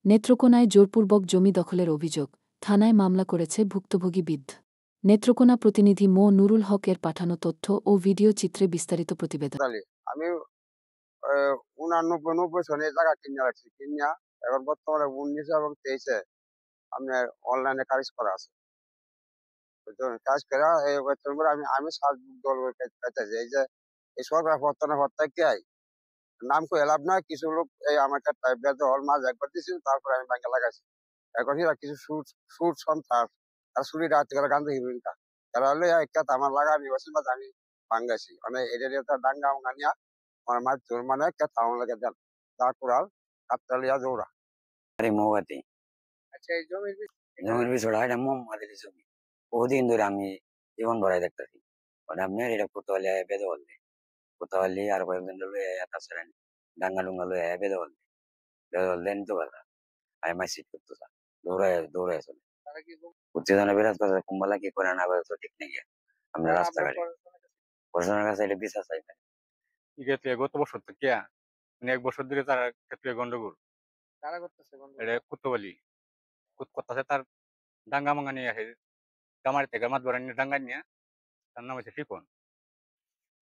নেত্রকোনায় জোরপূর্বক জমি দখলের অভিযোগ, থানায় মামলা করেছে ভুক্তভোগী বৃদ্ধ। নেত্রকোনা প্রতিনিধি মো নুরুল হকের পাঠানো তথ্য ও ভিডিও চিত্রে বিস্তারিত প্রতিবেদন। আমি 89-90 সনে জায়গা কিনে রাখছি, কিনিয়া এখন বর্তমানে 19 এবং 23-এ আপনার অনলাইনে কাজ করা আছে। কাজ করা এই বেতন করে আমি সার্বিক দল পেতেছি। এই যে এই সরকার পত্তনের পর থেকে নাম করে লাভ না, কিছু লোক এই আমাকে বেদ হল মাছ একবার দিয়েছিল, তারপরে আমি ব্যাংকে লাগাইছি। এখন এরা কিছু সুট সন্ত্রাস আর চুরি রাত করে গান্ধী হিরোইনটা তারা হলে একটা আমার লাগানি বসে মাঝে আমি ভাঙ্গাইছি, মানে এটা নিয়ে তার ডাঙ্গা ভাঙ্গা নিয়ে আমার মাছ তোর মানে একটা থাউন লেগে দেন তার কোরাল কাপতালিয়া দৌড়া। আরে মৌয়াতে আচ্ছা, এই জমির বিষয়টা এটা মোহাম্মদের জমি। বহুদিন ধরে আমি জীবন ভরাই দেখতেছি। মানে আপনার এটা কোতোয়ালি বেঁধে বললে, কোতোয়ালি আর কয়েকজন লয়ে তাছাড়া ডাঙ্গা ডুঙ্গা লয়ে বেঁধে বললে নিতে পারলাম। আমি মাইসিট করতে চা দৌড়ায় চলে উত্তেজনা বিরাজ করছে। কুম্বালা কি করে না করে তো ঠিক নেই। আমরা রাস্তাঘাটে প্রশাসনের কাছে এটা বিচার চাইবেন। গত বছর তো কিয়া মানে 1 বছর ধরে তার ক্ষেত্রে গন্ডগোল এটা কুত্তবালি করতেছে। তার ডাঙ্গা মাঙ্গা নিয়ে আসে গামারি থেকে মাছ ধরে নিয়ে ডাঙ্গা নিয়ে, তার নাম হচ্ছে শিপন।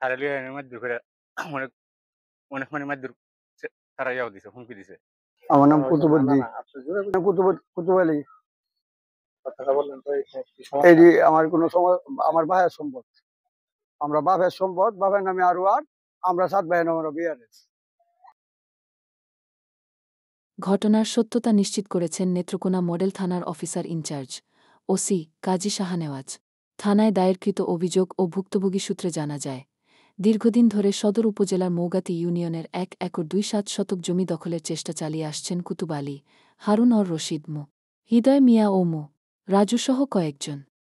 তারা লিয়ে মাছ দূর করে অনেক অনেক মানে মাছ দূর তারা ইয়াও দিছে, হুমকি দিছে। আমার নাম কুতুবুদ্দিন, কুতুবালি। এটি আমার কোনো সময় আমার ভাইয়ের সম্পদ, আমরা বাপের সম্পদ, বাপের নামে আরো আর আমরা 7 ভাই নামে বিআরএস। ঘটনার সত্যতা নিশ্চিত করেছেন নেত্রকোনা মডেল থানার অফিসার ইনচার্জ ওসি কাজী শাহনেওয়াজ। থানায় দায়েরকৃত অভিযোগ ও ভুক্তভোগী সূত্রে জানা যায়, দীর্ঘদিন ধরে সদর উপজেলার মৌগাতি ইউনিয়নের 1 একর 2.7 শতক জমি দখলের চেষ্টা চালিয়ে আসছেন কুতুব আলী, হারুন অর রশিদ, মো হৃদয় মিয়া ও মো রাজুসহ কয়েকজন।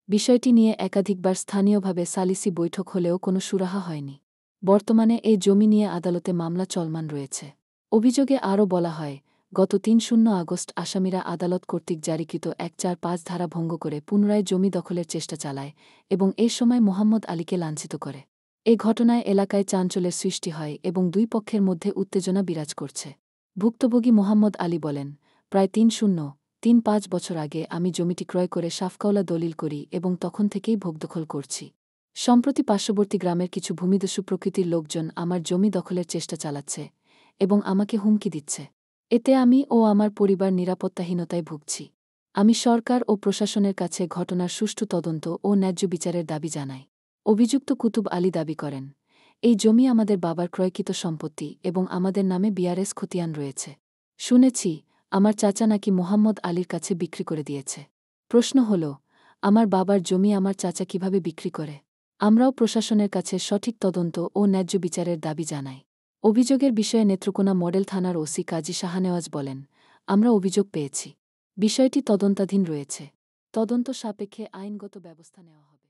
বিষয়টি নিয়ে একাধিকবার স্থানীয়ভাবে সালিসি বৈঠক হলেও কোনো সুরাহা হয়নি। বর্তমানে এই জমি নিয়ে আদালতে মামলা চলমান রয়েছে। অভিযোগে আরও বলা হয়, গত 3 আগস্ট আসামিরা আদালত কর্তৃক জারিকৃত 145 ধারা ভঙ্গ করে পুনরায় জমি দখলের চেষ্টা চালায় এবং এ সময় মোহাম্মদ আলীকে লাঞ্ছিত করে। এ ঘটনায় এলাকায় চাঞ্চল্যের সৃষ্টি হয় এবং দুই পক্ষের মধ্যে উত্তেজনা বিরাজ করছে। ভুক্তভোগী মোহাম্মদ আলী বলেন, প্রায় 3-5 বছর আগে আমি জমিটি ক্রয় করে সাফকাওলা দলিল করি এবং তখন থেকেই ভোগদখল করছি। সম্প্রতি পার্শ্ববর্তী গ্রামের কিছু ভূমিদস্যু প্রকৃতির লোকজন আমার জমি দখলের চেষ্টা চালাচ্ছে এবং আমাকে হুমকি দিচ্ছে। এতে আমি ও আমার পরিবার নিরাপত্তাহীনতায় ভুগছি। আমি সরকার ও প্রশাসনের কাছে ঘটনার সুষ্ঠু তদন্ত ও ন্যায্য বিচারের দাবি জানাই। অভিযুক্ত কুতুব আলী দাবি করেন, এই জমি আমাদের বাবার ক্রয়কৃত সম্পত্তি এবং আমাদের নামে বিআরএস খতিয়ান রয়েছে। শুনেছি আমার চাচা নাকি মোহাম্মদ আলীর কাছে বিক্রি করে দিয়েছে। প্রশ্ন হল, আমার বাবার জমি আমার চাচা কিভাবে বিক্রি করে? আমরাও প্রশাসনের কাছে সঠিক তদন্ত ও ন্যায্য বিচারের দাবি জানাই। অভিযোগের বিষয়ে নেত্রকোনা মডেল থানার ওসি কাজী শাহনেওয়াজ বলেন, আমরা অভিযোগ পেয়েছি, বিষয়টি তদন্তাধীন রয়েছে, তদন্ত সাপেক্ষে আইনগত ব্যবস্থা নেওয়া হবে।